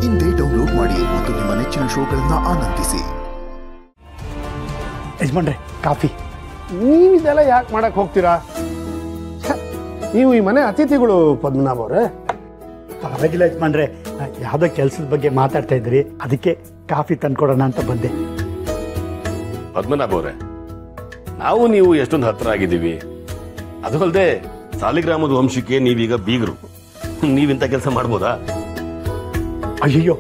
ಇಂದೇ ಡೌನ್ಲೋಡ್ ಮಾಡಿ ಮತ್ತು ನಿಮ್ಮ ನೆಚ್ಚಿನ ಶೋಗಳನ್ನು ಆನಂದಿಸಿ. ಯಜಮಾನ್ರೆ, ಕಾಫಿ. ನೀವು ಇದೆಲ್ಲ ಯಾಕೆ ಮಾಡಕ್ ಹೋಗ್ತೀರಾ? ನೀವು ಈ ಮನೆ ಅತಿಥಿಗಳು ಪದ್ಮನಾಭ ಅವರೇ. ಪರವಾಗಿಲ್ಲ ಯಜಮಾನ್ರೆ, ಯಾವುದೋ ಕೆಲಸದ ಬಗ್ಗೆ ಮಾತಾಡ್ತಾ ಇದ್ರಿ, ಅದಕ್ಕೆ ಕಾಫಿ ತಂದ್ಕೊಡೋಣ ಅಂತ ಬಂದೆ. ಪದ್ಮನಾಭ ಅವರೇ, ನಾವು ನೀವು ಎಷ್ಟೊಂದು ಹತ್ರ ಆಗಿದ್ದೀವಿ. ಅದು ಅಲ್ಲದೆ ಸಾಲಿಗ್ರಾಮದ ವಂಶಕ್ಕೆ ನೀವೀಗ ಬೀಗರು. ನೀವಿಂತ ಕೆಲಸ ಮಾಡ್ಬೋದಾ? ಅಯ್ಯೋ,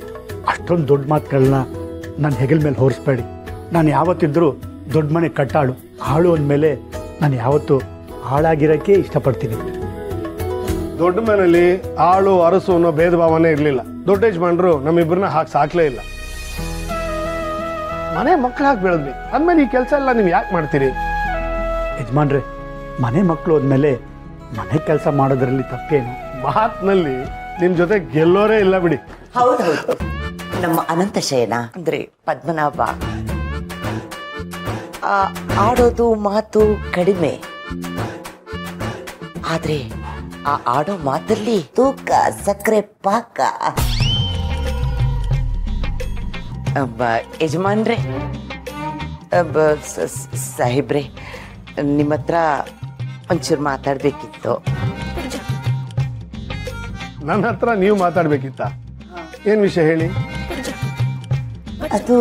ಅಷ್ಟೊಂದು ದೊಡ್ಡ ಮಾತುಗಳನ್ನ ನನ್ನ ಹೆಗಲ ಮೇಲೆ ಹೊರಿಸ್ಬೇಡಿ. ನಾನು ಯಾವತ್ತಿದ್ರೂ ದೊಡ್ಡ ಮನೆ ಕಟ್ಟಾಳು. ಆಳು ಅಂದಮೇಲೆ ನಾನು ಯಾವತ್ತು ಹಾಳಾಗಿರೋಕ್ಕೆ ಇಷ್ಟಪಡ್ತೀನಿ. ದೊಡ್ಡ ಮನೆಯಲ್ಲಿ ಆಳು ಅರಸು ಅನ್ನೋ ಭೇದ ಭಾವನೆ ಇರಲಿಲ್ಲ. ದೊಡ್ಡ ಯಜಮಾನ್ರು ನಮ್ಮಿಬ್ಬರನ್ನ ಹಾಕಿ ಸಾಕ್ಲೇ ಇಲ್ಲ. ಮನೆ ಮಕ್ಳು ಹಾಕಿ ಬೆಳೆದ್ವಿ. ಅಂದ್ಮೇಲೆ ಈ ಕೆಲಸ ಎಲ್ಲ ನೀವು ಯಾಕೆ ಮಾಡ್ತೀರಿ? ಯಜಮಾನ್ರೆ, ಮನೆ ಮಕ್ಕಳು ಅಂದಮೇಲೆ ಮನೆ ಕೆಲಸ ಮಾಡೋದ್ರಲ್ಲಿ ತಪ್ಪೇನು? ಮಾತಿನಲ್ಲಿ ನಿಮ್ ಜೊತೆ ಗೆಲ್ಲೋರೇ ಇಲ್ಲ ಬಿಡಿ. ಹೌದೌದು, ನಮ್ಮ ಅನಂತ ಶಯನ ಅಂದ್ರೆ ಪದ್ಮನಾಭ ಆಡೋದು ಮಾತು ಕಡಿಮೆ, ಆದ್ರೆ ಆ ಆಡೋ ಮಾತಲ್ಲಿ ತೂಕ ಸಕ್ಕರೆ ಪಾಕ. ಯಜಮಾನ್ರೆ, ಸಾಹೇಬ್ರೆ, ನಿಮ್ಮ ಹತ್ರ ಒಂಚೂರು ಮಾತಾಡ್ಬೇಕಿತ್ತು. ನನ್ನ ಹತ್ರ ನೀವು ಮಾತಾಡ್ಬೇಕಿತ್ತ? ಏನ್ ವಿಷಯ ಹೇಳಿ. ಅದು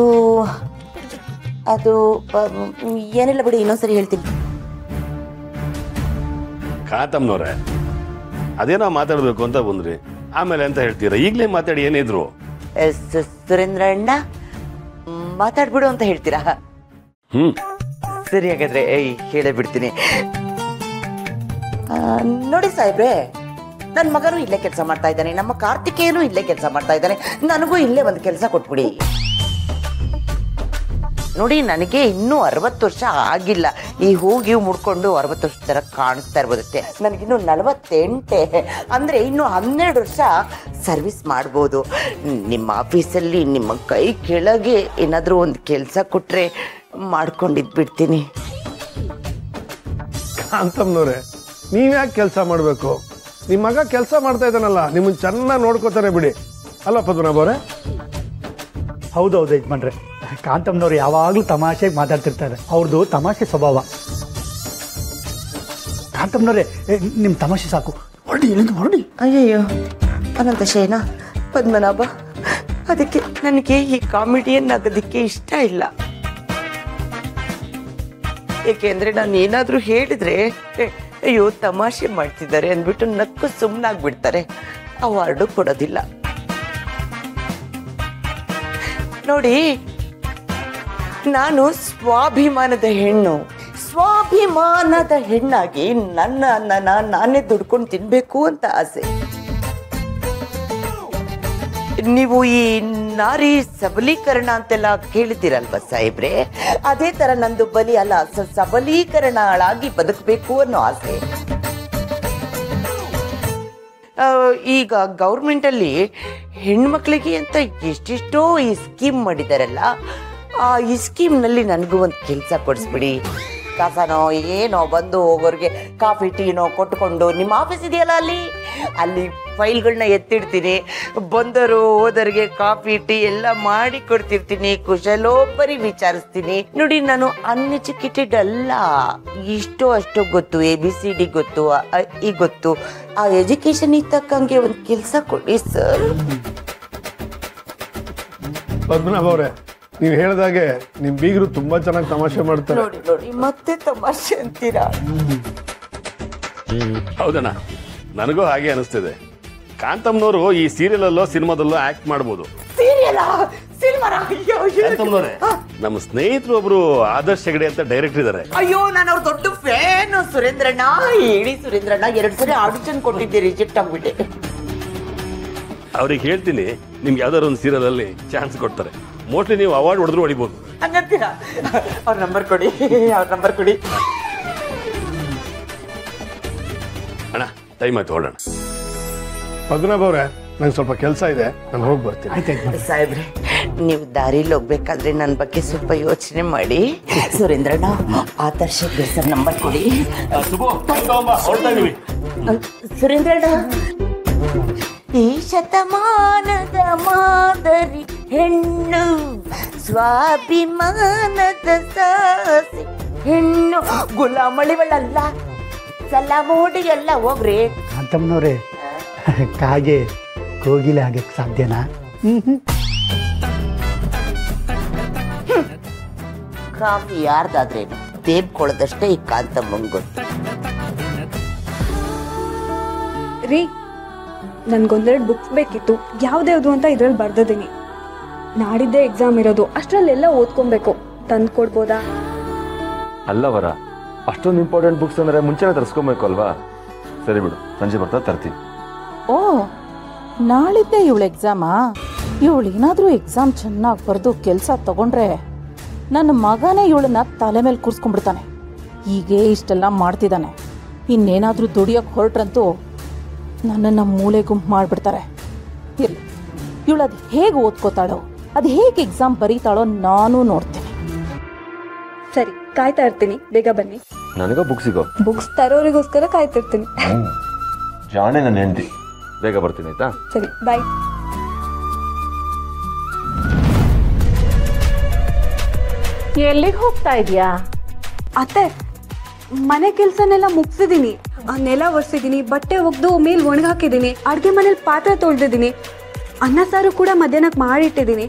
ಅದು ಏನಿಲ್ಲ ಬಿಡಿ, ಇನ್ನೊಂದ್ಸರಿ ಹೇಳ್ತೀನಿ. ಕಾತಮ್ನವ್ರೆ, ಅದೇನೋ ಮಾತಾಡ್ಬೇಕು ಅಂತ ಬಂದ್ರಿ, ಆಮೇಲೆ ಅಂತ ಹೇಳ್ತೀರಾ? ಈಗಲೇ ಮಾತಾಡಿ, ಏನಿದ್ರು. ಸುರೇಂದ್ರ ಅಣ್ಣ, ಮಾತಾಡ್ಬಿಡು ಅಂತ ಹೇಳ್ತೀರಾ? ಸರಿ, ಹಾಗಾದ್ರೆ ಹೇಳೇ ಬಿಡ್ತೀನಿ. ನೋಡಿ ಸಾಹೇಬ್ರೆ, ನನ್ನ ಮಗನೂ ಇಲ್ಲೇ ಕೆಲಸ ಮಾಡ್ತಾ ಇದ್ದಾನೆ, ನಮ್ಮ ಕಾರ್ತಿಕೇಯನು ಇಲ್ಲೇ ಕೆಲಸ ಮಾಡ್ತಾ ಇದ್ದಾನೆ. ನನಗೂ ಇಲ್ಲೇ ಒಂದು ಕೆಲಸ ಕೊಟ್ಬಿಡಿ. ನೋಡಿ, ನನಗೆ ಇನ್ನೂ 60 ವರ್ಷ ಆಗಿಲ್ಲ. ಈ ಹೂಗಿವು ಮುಡ್ಕೊಂಡು 60 ವರ್ಷ ತರ ಕಾಣಿಸ್ತಾ ಇರ್ಬೋದಷ್ಟೇ. ನನಗಿನ್ನೂ 48, ಅಂದ್ರೆ ಇನ್ನು 12 ವರ್ಷ ಸರ್ವಿಸ್ ಮಾಡ್ಬೋದು. ನಿಮ್ಮ ಆಫೀಸಲ್ಲಿ ನಿಮ್ಮ ಕೈ ಕೆಳಗೆ ಏನಾದರೂ ಒಂದು ಕೆಲಸ ಕೊಟ್ರೆ ಮಾಡ್ಕೊಂಡಿದ್ಬಿಡ್ತೀನಿ. ಕಾಂತಮ್ಮನವ್ರೆ, ನೀವ್ಯಾಕೆ ಕೆಲಸ ಮಾಡಬೇಕು? ನಿಮ್ಮ ಮಗ ಕೆಲಸ ಮಾಡ್ತಾ ಇದ್ದಾನಲ್ಲ, ನಿಮ್ಮನ್ನ ಚೆನ್ನಾಗಿ ನೋಡ್ಕೋತಾರೆ ಬಿಡಿ. ಅಲ್ಲ ಪದ್ಮನಾಭ ಅವರೇ? ಹೌದೌದು ಯಜಮಾನ್ರೆ, ಕಾಂತಮ್ಮನವ್ರು ಯಾವಾಗಲೂ ತಮಾಷೆಗೆ ಮಾತಾಡ್ತಿರ್ತಾರೆ. ಅವ್ರದ್ದು ತಮಾಷೆ ಸ್ವಭಾವ. ಕಾಂತಮ್ಮನವ್ರೆ, ನಿಮ್ಮ ತಮಾಷೆ ಸಾಕು, ಹೊರಡಿ, ಇಲ್ಲಿಂದ ಹೊರಡಿ. ಅಯ್ಯಯ್ಯೋ, ಅನಂತ ಶಯನ, ಪದ್ಮನಾಭ, ಅದಕ್ಕೆ ನನಗೆ ಈ ಕಾಮಿಡಿಯನ್ ಆಗೋದಕ್ಕೆ ಇಷ್ಟ ಇಲ್ಲ. ಏಕೆಂದ್ರೆ ನಾನು ಏನಾದ್ರೂ ಹೇಳಿದ್ರೆ ಅಯ್ಯೋ ತಮಾಷೆ ಮಾಡ್ತಿದ್ದಾರೆ ಅಂದ್ಬಿಟ್ಟು ನಕ್ಕು ಸುಮ್ಮನಾಗ್ಬಿಡ್ತಾರೆ. ಅವಾರ್ಡು ಕೊಡೋದಿಲ್ಲ. ನೋಡಿ, ನಾನು ಸ್ವಾಭಿಮಾನದ ಹೆಣ್ಣು. ಸ್ವಾಭಿಮಾನದ ಹೆಣ್ಣಾಗಿ ನನ್ನ ಅನ್ನನ ನಾನೇ ದುಡ್ಕೊಂಡು ತಿನ್ಬೇಕು ಅಂತ ಆಸೆ. ನೀವು ಈ ನಾರಿ ಸಬಲೀಕರಣ ಅಂತೆಲ್ಲ ಕೇಳಿದ್ದೀರಲ್ವ ಸಾಹೇಬ್ರೆ? ಅದೇ ತರ ನಂದು ಬಲಿ ಅಲ್ಲ, ಸಬಲೀಕರಣಳಾಗಿ ಬದುಕಬೇಕು ಅನ್ನೋ ಆಸೆ. ಈಗ ಗೌರ್ಮೆಂಟ್ ಅಲ್ಲಿ ಹೆಣ್ಮಕ್ಳಿಗೆ ಅಂತ ಎಷ್ಟೆಷ್ಟೋ ಈ ಸ್ಕೀಮ್ ಮಾಡಿದಾರಲ್ಲ, ಈ ಸ್ಕೀಮ್ನಲ್ಲಿ ನನಗೂ ಒಂದು ಕೆಲಸ ಕೊಡಿಸ್ಬಿಡಿ. ಕಸನೋ ಏನೋ ಬಂದು ಹೋಗೋರಿಗೆ ಕಾಫಿ ಟೀನೋ ಕೊಟ್ಕೊಂಡು, ನಿಮ್ಮ ಆಫೀಸ್ ಇದೆಯಲ್ಲ ಅಲ್ಲಿ ಫೈಲ್ಗಳನ್ನ ಎತ್ತಿಡ್ತೀನಿ. ಬಂದರು ಹೋದರಿಗೆ ಕಾಫಿ ಟೀ ಎಲ್ಲ ಮಾಡಿ ಕೊಡ್ತಿರ್ತೀನಿ, ಕುಶಲೋಪರಿ ವಿಚಾರಿಸ್ತೀನಿ. ನೋಡಿ, ನಾನು ಅನ್ಎಜುಕೇಟೆಡ್ ಅಲ್ಲ, ಇಷ್ಟೋ ಅಷ್ಟೋ ಗೊತ್ತು, ABCD ಗೊತ್ತು, ಈ ಗೊತ್ತು. ಆ ಎಜುಕೇಶನ್ ಇದ್ದಕ್ಕಂಗೆ ಒಂದು ಕೆಲಸ ಕೊಡಿ ಸರ್. ಪದ್ಮನಾಭ ಅವರೇ, ನೀವು ಹೇಳಿದಾಗೆ ನಿಮ್ ಬೀಗರು ತುಂಬಾ ಚೆನ್ನಾಗಿ ತಮಾಷೆ ಮಾಡ್ತಾರೆ. ನೋಡಿ ನೋಡಿ, ಮತ್ತೆ ತಮಾಷೆ ಅಂತೀರಾ? ಹೌದಣ್ಣ, ನನಗೂ ಹಾಗೆ ಅನಿಸ್ತಿದೆ. ಕಾಂತಮ್ಮನವರು ಈ ಸೀರಿಯಲ್ ಅಲ್ಲೋ ಸಿನಿಮಾದಲ್ಲೋ ಆಕ್ಟ್ ಮಾಡ್ಬೋದು. ಕಾಂತಮ್ಮನವರೇ, ನಮ್ಮ ಸ್ನೇಹಿತರು ಒಬ್ರು ಆದರ್ಶ್ ಹೆಗಡೆ ಅಂತ ಡೈರೆಕ್ಟರ್ ಇದ್ದಾರೆ. ಅಯ್ಯೋ, ನಾನು ಅವ್ರ ದೊಡ್ಡ ಫ್ಯಾನ್. ಸುರೇಂದ್ರಣ್ಣ, ಹೇಳಿ ಸುರೇಂದ್ರಣ್ಣ, 2 ಸರಿ ಆಡಿಷನ್ ಕೊಟ್ಟಿದ್ದೆ, ರಿಜೆಕ್ಟ್ ಆಗ್ಬಿಟ್ಟೆ. ಅವ್ರಿಗೆ ಹೇಳ್ತೀನಿ, ನಿಮ್ಗೆ ಯಾವ್ದಾದ್ರು ಒಂದು ಸೀರಿಯಲ್ ಅಲ್ಲಿ ಚಾನ್ಸ್ ಕೊಡ್ತಾರೆ. ಮೋಸ್ಟ್ಲಿ ನೀವು ಅವಾರ್ಡ್ ಹೊಡೆದ್ರು ಹೊಡಿಬೋದು. ಹಂಗಂತೀರಾ? ಅವ್ರ ನಂಬರ್ ಕೊಡಿ, ಅವ್ರ ನಂಬರ್ ಕೊಡಿ. ಅಣ್ಣ, ಟೈಮ್ ಆಯ್ತು, ಹೊರಡೋಣ. ಪದ್ಮನಾಭ ಅವರೇ, ನಂಗೆ ಸ್ವಲ್ಪ ಕೆಲಸ ಇದೆ, ನಾನು ಹೋಗಿ ಬರ್ತೀನಿ. ಸಾಹೇಬ್ರೆ, ನೀವು ದಾರಿಲಿ ಹೋಗ್ಬೇಕಾದ್ರೆ ನನ್ನ ಬಗ್ಗೆ ಸ್ವಲ್ಪ ಯೋಚನೆ ಮಾಡಿ. ಸುರೇಂದ್ರಣ್ಣ, ಆದರ್ಶ ಸರ್ ನಂಬರ್ ಕೊಡಿ. ಸುರೇಂದ್ರಣ್ಣ, ಈ ಶತಮಾನದ ಮಾದರಿ ಹೆಣ್ಣು, ಸ್ವಾಭಿಮಾನದ ಸಾಸಿ ಹೆಣ್ಣು. ಗುಲಾಮಳಿವಳಲ್ಲ, ಸಲಾಮೋಡಿ ಎಲ್ಲ ಹೋಗ್ರಿ. ಕಾಂತಮ್ಮನವ್ರೆ, ಕಾಗೆ ಕೋಗಿಲೆ ಆಗಕ್ಕೆ ಸಾಧ್ಯನಾ? ಕಾಫಿ ಯಾರ್ದಾದ್ರೇನು ದೇಬ್ಕೊಳ್ಳೋದಷ್ಟೇ ಈ ಕಾಂತಮ್ಮಂಗೆ ಗೊತ್ತು. ರೀ, ನನ್ಗೊಂದೆರಡು ಬುಕ್ಸ್ ಬೇಕಿತ್ತು. ಯಾವ್ದ್ಯಾವ್ದು ಅಂತ ಇದ್ರಲ್ಲಿ ಬರ್ದಿದ್ದೀನಿ. ನಾಡಿದ್ದೇ ಎಕ್ಸಾಮ್ ಇರೋದು, ಅಷ್ಟರಲ್ಲೆಲ್ಲ ಓದ್ಕೊಬೇಕು. ತಂದು ಕೊಡ್ಬೋದಾ? ಅಲ್ಲವರ, ಅಷ್ಟೊಂದು ಇಂಪಾರ್ಟೆಂಟ್ ಬುಕ್ಸ್ ಅಂದರೆ ಮುಂಚೆನೇ ತರಿಸ್ಕೊಬೇಕು ಅಲ್ವಾ? ಸರಿ ಬಿಡು, ಸಂಜೆ ಬರ್ತಾ ತರ್ತೀನಿ. ಓ, ನಾಳಿದ್ದೆ ಇವಳು ಎಕ್ಸಾಮಾ? ಇವಳು ಏನಾದರೂ ಎಕ್ಸಾಮ್ ಚೆನ್ನಾಗಿ ಬರೆದು ಕೆಲಸ ತಗೊಂಡ್ರೆ ನನ್ನ ಮಗನೇ ಇವಳನ್ನ ತಲೆ ಮೇಲೆ ಕೂರಿಸ್ಕೊಂಡ್ಬಿಡ್ತಾನೆ. ಹೀಗೆ ಇಷ್ಟೆಲ್ಲ ಮಾಡ್ತಿದ್ದಾನೆ. ಇನ್ನೇನಾದರೂ ದುಡಿಯೋಕೆ ಹೊರಟ್ರಂತೂ ನನ್ನನ್ನು ಮೂಲೆ ಗುಂಪು ಮಾಡಿಬಿಡ್ತಾರೆ. ಇರಲಿ, ಇವಳು ಅದು ಹೇಗೆ ಓದ್ಕೋತಾಳೋ, ಅದು ಹೇಗೆ ಎಕ್ಸಾಮ್ ಬರೀತಾಳೋ ನಾನು ನೋಡ್ತೀನಿ. ಸರಿ, ಕಾಯ್ತಾ ಇರ್ತೀನಿ. ಬೇಗ ಬನ್ನಿ. ನನಗ ಬುಕ್ ಸಿಗೋ. ಬುಕ್ಸ್ ತರೋರಿಗೋಸ್ಕರ ಕಾಯ್ತಿರ್ತೀನಿ. ಜಾಣೆ ನನ್ನ ಹೆಂಡತಿ. ಬೇಗ ಬರ್ತೀನಿ ಆಯ್ತಾ? ಸರಿ, ಬಾಯ್. ಎಲ್ಲಿಗೆ ಹೋಗ್ತಾ ಇದೀಯಾ? ಅತ್ತೆ, ಮನೆ ಕೆಲ್ಸನೆಲ್ಲ ಮುಗಿಸಿದೀನಿ. ನೆಲ ಒರೆಸಿದೀನಿ, ಬಟ್ಟೆ ಒಗ್ದು ಮೇಲ್ ಒಣಗಾಕಿದ್ದೀನಿ, ಅಡುಗೆ ಮನೇಲಿ ಪಾತ್ರೆ ತೊಳೆದಿದ್ದೀನಿ, ಅನ್ನ ಸಾರು ಕೂಡ ಮಧ್ಯಾಹ್ನಕ್ಕೆ ಮಾಡಿಟ್ಟಿದ್ದೀನಿ.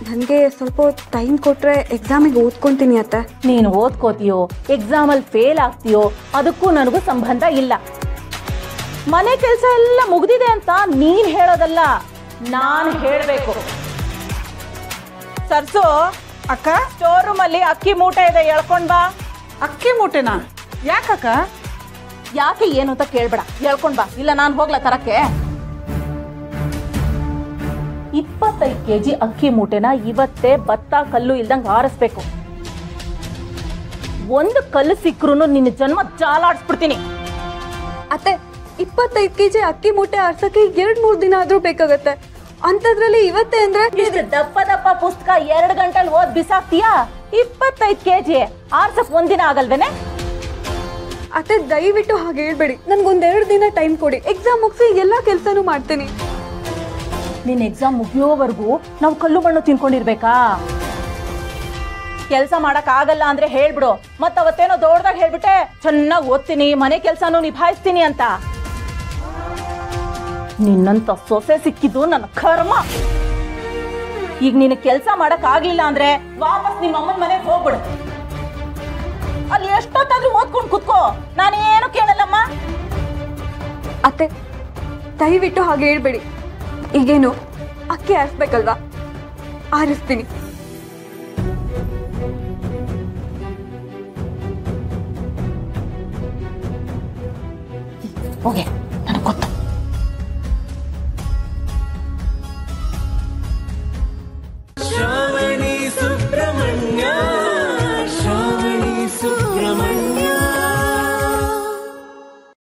ನನಗೆ ಸ್ವಲ್ಪ ಟೈಮ್ ಕೊಟ್ಟರೆ ಎಕ್ಸಾಮಿಗೆ ಓದ್ಕೊತೀನಿ ಅತ್ತೆ. ನೀನು ಓದ್ಕೋತೀಯೋ ಎಕ್ಸಾಮಲ್ಲಿ ಫೇಲ್ ಆಗ್ತೀಯೋ ಅದಕ್ಕೂ ನನಗೂ ಸಂಬಂಧ ಇಲ್ಲ. ಮನೆ ಕೆಲಸ ಎಲ್ಲ ಮುಗ್ದಿದೆ ಅಂತ ನೀನ್ ಹೇಳೋದಲ್ಲ, ನಾನು ಹೇಳಬೇಕು. ಸರ್ಸು ಅಕ್ಕ, ಸ್ಟೋರ್ ರೂಮ್ ಅಲ್ಲಿ ಅಕ್ಕಿ ಮೂಟೆ ಇದೆ, ಎಳ್ಕೊಂಡ್ ಬಾ. ಅಕ್ಕಿ ಮೂಟೆನಾ? ಯಾಕಕ್ಕ? ಯಾಕೆ ಏನು ಅಂತ ಕೇಳ್ಬೇಡ, ಎಳ್ಕೊಂಡ್ ಬಾ, ಇಲ್ಲ ನಾನು ಹೋಗ್ಲಾ ತರಕ್ಕೆ. 25 kg ಅಕ್ಕಿ ಮೂಟೆನ ಇವತ್ತೇ ಭತ್ತ ಕಲ್ಲು ಇಲ್ದಂಗ್ ಆರಿಸ್ಬೇಕು. ಒಂದು ಕಲ್ಲು ಸಿಕ್ಕರೂ ನಿನ್ನ ಜನ್ಮ ಜಾಲಾಡ್ಸ್ಬಿಡ್ತೀನಿ. ಅತ್ತೆ, 25 kg ಅಕ್ಕಿ ಮೂಟೆ ಆರ್ಸಕ್ಕೆ 2-3 ದಿನ ಆದ್ರೂ ಬೇಕಾಗತ್ತೆ. ಅಂತದ್ರಲ್ಲಿ ಇವತ್ತೇ ಅಂದ್ರೆ ದಪ್ಪ ದಪ್ಪ ಪುಸ್ತಕ 2 ಗಂಟೆಲಿ ಓದ್ ಬಿಸಾಕ್ತೀಯಾ? 25 kg ಆರ್ಸಕ್ ಒಂದಿನ ಆಗಲ್ವೇನೆ? ಅತ್ತೆ, ದಯವಿಟ್ಟು ಹಾಗೆ ಹೇಳ್ಬೇಡಿ. ನನ್ಗೊಂದೆರಡು ದಿನ ಟೈಮ್ ಕೊಡಿ. ಎಕ್ಸಾಮ್ ಮುಗಿಸಿ ಎಲ್ಲಾ ಕೆಲ್ಸನೂ ಮಾಡ್ತೀನಿ. ನಿನ್ನ ಎಕ್ಸಾಮ್ ಮುಗಿಯೋವರೆಗೂ ನಾವು ಕಲ್ಲು ಮಣ್ಣು ತಿನ್ಕೊಂಡಿರ್ಬೇಕಾ? ಕೆಲಸ ಮಾಡಕ್ ಆಗಲ್ಲ ಅಂದ್ರೆ ಹೇಳ್ಬಿಡು. ಮತ್ತ ಅವತ್ತೇನೋ ದೊಡ್ಡದಾಗ ಹೇಳ್ಬಿಟ್ಟೆ, ಚೆನ್ನಾಗಿ ಓದ್ತೀನಿ, ಮನೆ ಕೆಲ್ಸಾನು ನಿಭಾಯಿಸ್ತೀನಿ ಅಂತ. ನಿನ್ನಂತ ಸೊಸೆ ಸಿಕ್ಕಿದ್ದು ನನ್ನ ಕರ್ಮ. ಈಗ ನಿನ್ನ ಕೆಲಸ ಮಾಡಕ್ ಆಗ್ಲಿಲ್ಲ ಅಂದ್ರೆ ವಾಪಸ್ ನಿಮ್ಮ ಅಮ್ಮನ ಮನೆಗೆ ಹೋಗ್ಬಿಡು. ಅಲ್ಲಿ ಎಷ್ಟೊತ್ತಾದ್ರೂ ಓದ್ಕೊಂಡು ಕುತ್ಕೋ, ನಾನೇನು ಕೇಳಲ್ಲಮ್ಮ. ಅತ್ತೆ, ದಯವಿಟ್ಟು ಹಾಗೆ ಹೇಳ್ಬೇಡಿ. ಈಗೇನು ಅಕ್ಕಿ ಆರಿಸ್ಬೇಕಲ್ವಾ? ಆರಿಸ್ತೀನಿ. ಹೋಗೆ, ನನಗೆ ಗೊತ್ತು.